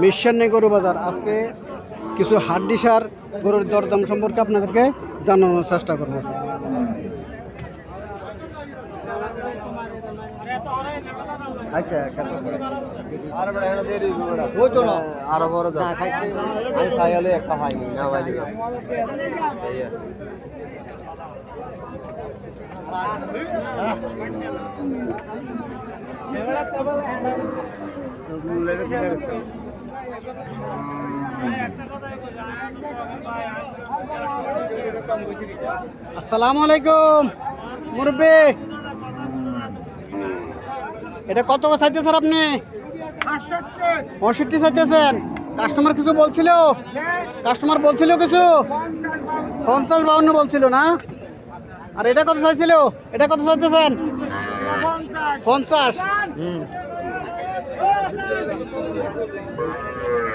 Mission গরু বাজার আজকে কিছু হাড্ডিসার গরুর দরদাম সম্পর্কে আপনাদেরকে জানানোর চেষ্টা করব। আচ্ছা ওই তো না আরো বড় দাম আমি চাইলে একটা পাইনি না ভাই আসসালামু আলাইকুম মুরব্বি, এটা কত চাইতেছেন আপনি? 65 চাইতেছেন। কাস্টমার কিছু বলছিল? কাস্টমার বলছিল কিছু 50-52 বলছিল না? আর এটা কত চাইছিল? এটা কত চাইতেছেন? 50।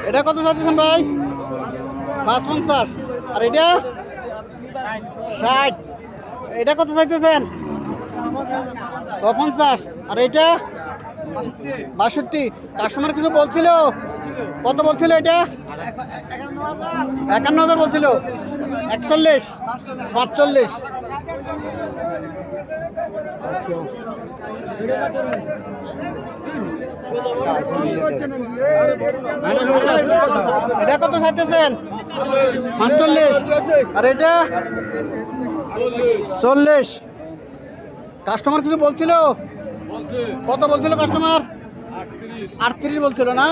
এটা কত চাইতেছেন ভাই? 55। আর এটা 60। এটা কত চাইতেছেন? 56। আর এটা 62। কাস্টমার কিছু বলছিল? কত বলছিল এটা? 51,000 বলছিল। 41, 45। এটা কত চাইতেছেন? 45। আর এটা 40। কাস্টমার কিছু বলছিল? কত বলছিল কাস্টমার? 38 বলছিল না?